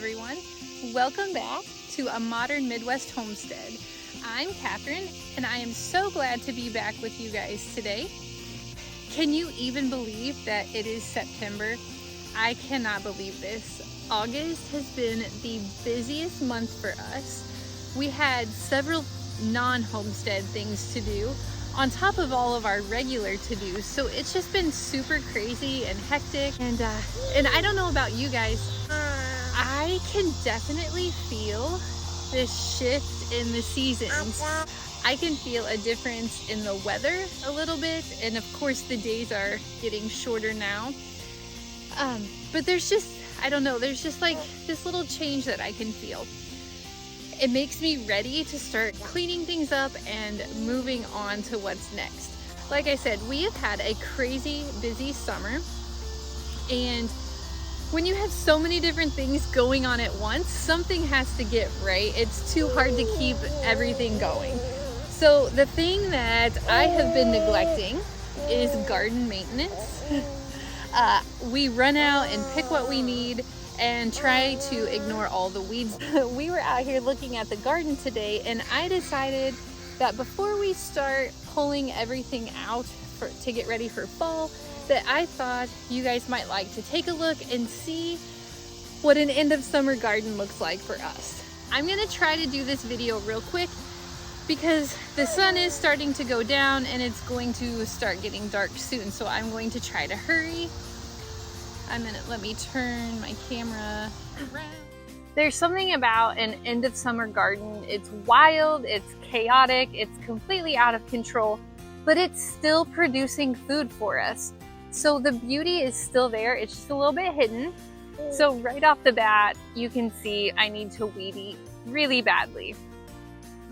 everyone. Welcome back to A Modern Midwest Homestead. I'm Catherine, and I am so glad to be back with you guys today. Can you even believe that it is September? I cannot believe this. August has been the busiest month for us. We had several non-homestead things to do on top of all of our regular to-dos, so it's just been super crazy and hectic, and I don't know about you guys, I can definitely feel this shift in the seasons. I can feel a difference in the weather a little bit, and of course the days are getting shorter now, but there's just, I don't know, there's just like this little change that I can feel. It makes me ready to start cleaning things up and moving on to what's next. Like I said, we have had a crazy busy summer, and when you have so many different things going on at once, something has to get right. It's too hard to keep everything going. So the thing that I have been neglecting is garden maintenance. We run out and pick what we need and try to ignore all the weeds. We were out here looking at the garden today, and I decided that before we start pulling everything out to get ready for fall, that I thought you guys might like to take a look and see what an end of summer garden looks like for us. I'm gonna try to do this video real quick because the sun is starting to go down and it's going to start getting dark soon, so I'm going to try to hurry. Let me turn my camera around. There's something about an end of summer garden. It's wild, it's chaotic, it's completely out of control, but it's still producing food for us. So the beauty is still there, it's just a little bit hidden. So right off the bat, you can see I need to weed eat really badly.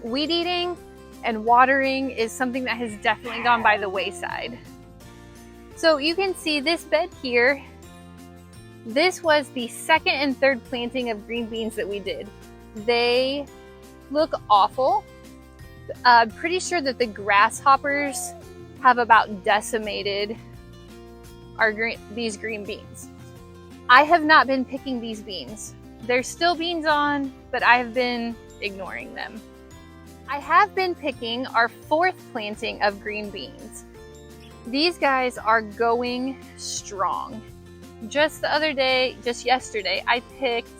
Weed eating and watering is something that has definitely gone by the wayside. So you can see this bed here. This was the second and third planting of green beans that we did. They look awful. I'm pretty sure that the grasshoppers have about decimated these green beans. I have not been picking these beans. There's still beans on, but I have been ignoring them. I have been picking our fourth planting of green beans. These guys are going strong. Just the other day, just yesterday, I picked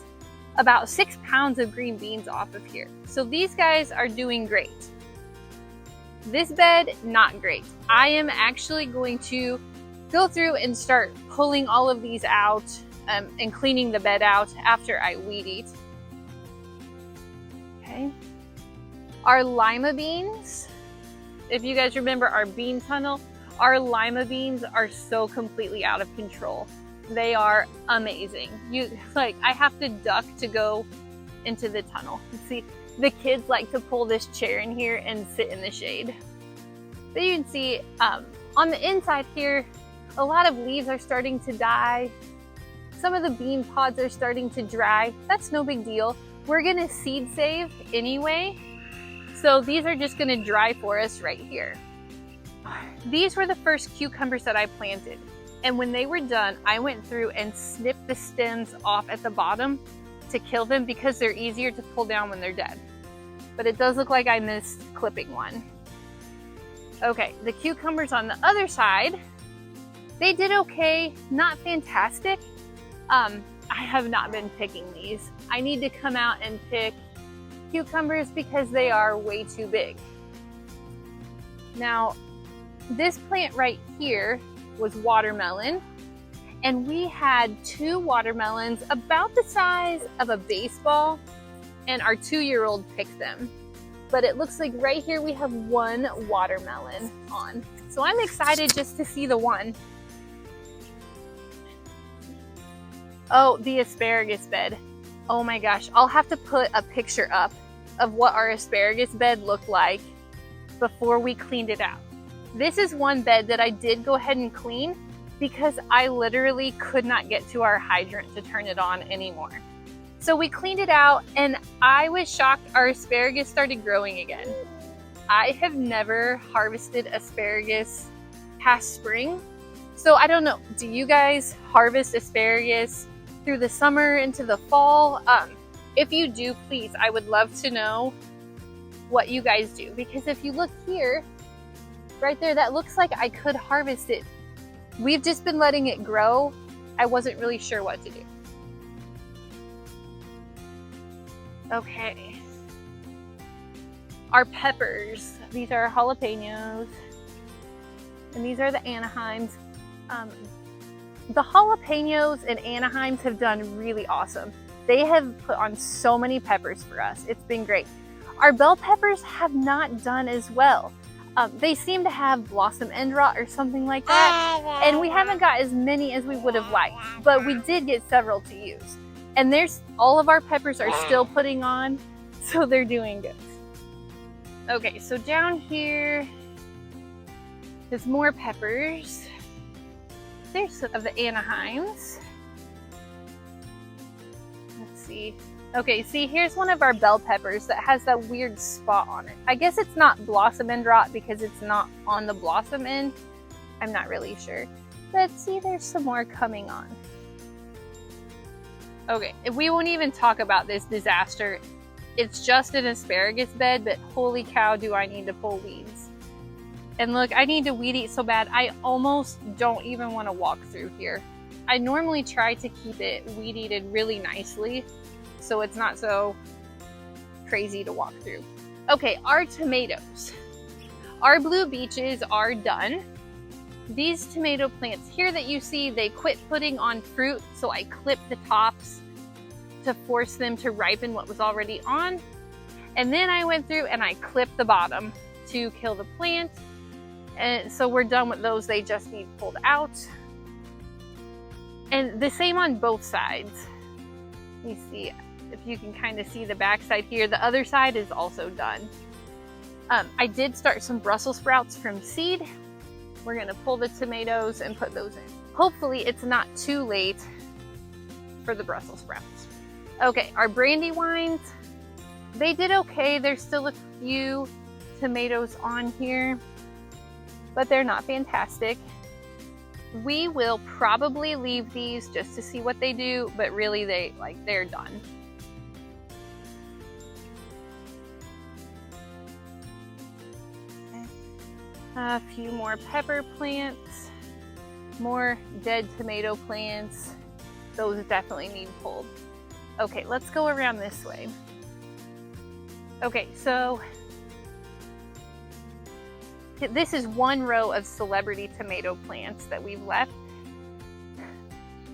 about 6 pounds of green beans off of here. So these guys are doing great. This bed, not great. I am actually going to go through and start pulling all of these out and cleaning the bed out after I weed eat. Okay. Our lima beans, if you guys remember our bean tunnel, our lima beans are so completely out of control. They are amazing. I have to duck to go into the tunnel. See, the kids like to pull this chair in here and sit in the shade. But you can see on the inside here, a lot of leaves are starting to die. Some of the bean pods are starting to dry. That's no big deal. We're gonna seed save anyway. So these are just gonna dry for us right here. These were the first cucumbers that I planted. And when they were done, I went through and snipped the stems off at the bottom to kill them because they're easier to pull down when they're dead. But it does look like I missed clipping one. Okay, the cucumbers on the other side, they did okay, not fantastic. I have not been picking these. I need to come out and pick cucumbers because they are way too big. Now, this plant right here was watermelon, and we had 2 watermelons about the size of a baseball, and our 2-year-old picked them. But it looks like right here we have 1 watermelon on. So I'm excited just to see the one. Oh, the asparagus bed. Oh my gosh, I'll have to put a picture up of what our asparagus bed looked like before we cleaned it out. This is one bed that I did go ahead and clean because I literally could not get to our hydrant to turn it on anymore. So we cleaned it out, and I was shocked our asparagus started growing again. I have never harvested asparagus past spring, so I don't know. Do you guys harvest asparagus through the summer into the fall. If you do, please, I would love to know what you guys do, because if you look here, right there, that looks like I could harvest it. We've just been letting it grow. I wasn't really sure what to do. Okay. Our peppers. These are jalapenos. And these are the Anaheims. The jalapenos and Anaheims have done really awesome. They have put on so many peppers for us. It's been great. Our bell peppers have not done as well. They seem to have blossom end rot or something like that. And we haven't got as many as we would have liked, but we did get several to use. And all of our peppers are still putting on, so they're doing good. Okay, so down here, there's more peppers. There's some of the Anaheims. Let's see. Okay, see, here's one of our bell peppers that has that weird spot on it. I guess it's not blossom end rot because it's not on the blossom end. I'm not really sure. But see, there's some more coming on. Okay, we won't even talk about this disaster. It's just an asparagus bed, but holy cow, do I need to pull weeds. And look, I need to weed eat so bad. I almost don't even want to walk through here. I normally try to keep it weed eated really nicely, so it's not so crazy to walk through. Okay, our tomatoes. Our blue beeches are done. These tomato plants here that you see, they quit putting on fruit, so I clipped the tops to force them to ripen what was already on. And then I went through and I clipped the bottom to kill the plant. And so we're done with those, they just need pulled out. And the same on both sides. You see, if you can kind of see the back side here, the other side is also done. I did start some Brussels sprouts from seed. We're gonna pull the tomatoes and put those in. Hopefully it's not too late for the Brussels sprouts. Okay, our brandywines, they did okay. There's still a few tomatoes on here, but they're not fantastic. We will probably leave these just to see what they do, but really they're done. A few more pepper plants, more dead tomato plants. Those definitely need pulled. Okay, let's go around this way. Okay, so this is one row of celebrity tomato plants that we've left.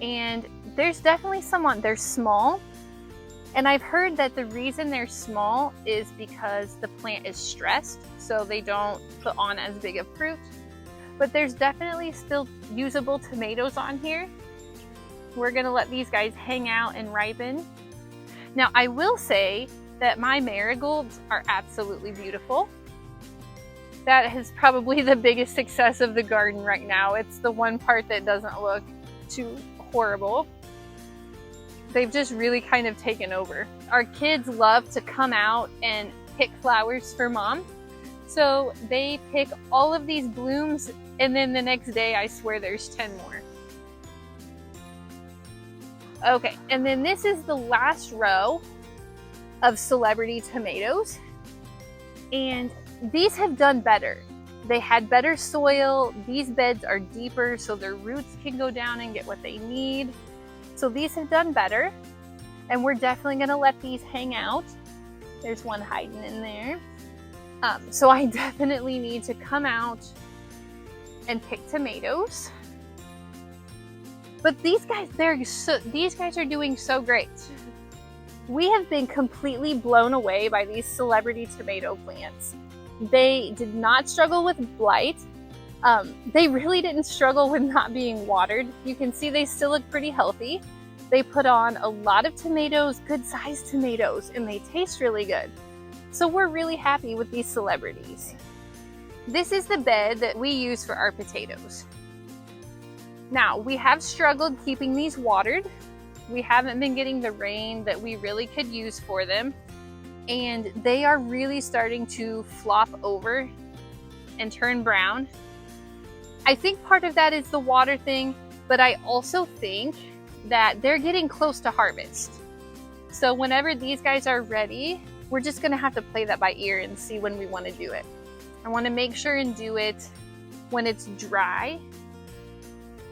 And there's definitely some on, they're small. And I've heard that the reason they're small is because the plant is stressed, so they don't put on as big of fruit. But there's definitely still usable tomatoes on here. We're gonna let these guys hang out and ripen. Now, I will say that my marigolds are absolutely beautiful. That is probably the biggest success of the garden right now. It's the one part that doesn't look too horrible. They've just really kind of taken over. Our kids love to come out and pick flowers for Mom. So they pick all of these blooms, and then the next day I swear there's 10 more. Okay, and then this is the last row of celebrity tomatoes. And these have done better. They had better soil. These beds are deeper, so their roots can go down and get what they need. So these have done better, and we're definitely gonna let these hang out. There's one hiding in there. So I definitely need to come out and pick tomatoes. But these guys, these guys are doing so great. We have been completely blown away by these celebrity tomato plants. They did not struggle with blight. They really didn't struggle with not being watered. You can see they still look pretty healthy. They put on a lot of tomatoes, good sized tomatoes, and they taste really good. So we're really happy with these celebrities. This is the bed that we use for our potatoes. Now, we have struggled keeping these watered. We haven't been getting the rain that we really could use for them. And they are really starting to flop over and turn brown. I think part of that is the water thing, but I also think that they're getting close to harvest. So whenever these guys are ready, we're just gonna have to play that by ear and see when we want to do it. I want to make sure and do it when it's dry.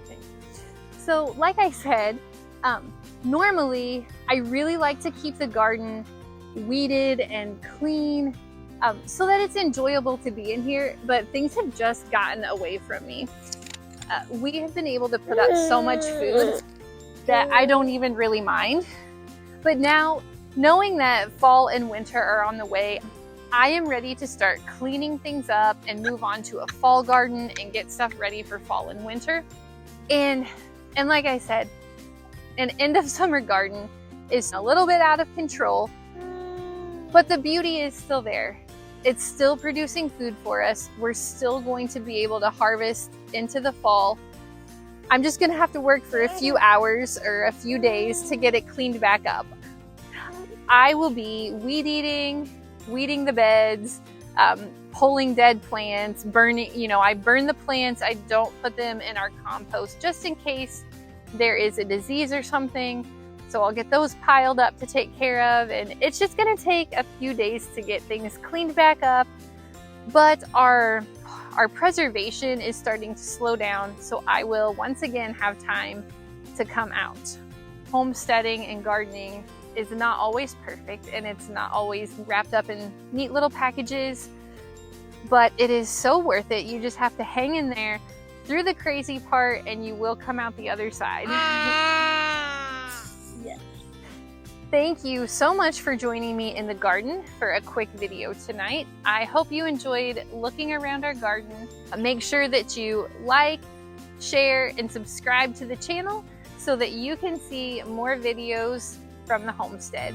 Okay. So like I said, normally I really like to keep the garden weeded and clean so that it's enjoyable to be in here, but things have just gotten away from me. We have been able to put out so much food that I don't even really mind. But now, knowing that fall and winter are on the way, I am ready to start cleaning things up and move on to a fall garden and get stuff ready for fall and winter. And like I said, an end of summer garden is a little bit out of control, but the beauty is still there. It's still producing food for us. We're still going to be able to harvest into the fall. I'm just gonna have to work for a few hours or a few days to get it cleaned back up. I will be weeding the beds, pulling dead plants, burning, I burn the plants. I don't put them in our compost just in case there is a disease or something. So I'll get those piled up to take care of, and it's just gonna take a few days to get things cleaned back up. But our preservation is starting to slow down, so I will once again have time to come out. Homesteading and gardening is not always perfect, and it's not always wrapped up in neat little packages, but it is so worth it. You just have to hang in there through the crazy part, and you will come out the other side. Yes. Thank you so much for joining me in the garden for a quick video tonight. I hope you enjoyed looking around our garden. Make sure that you like, share, and subscribe to the channel so that you can see more videos from the homestead.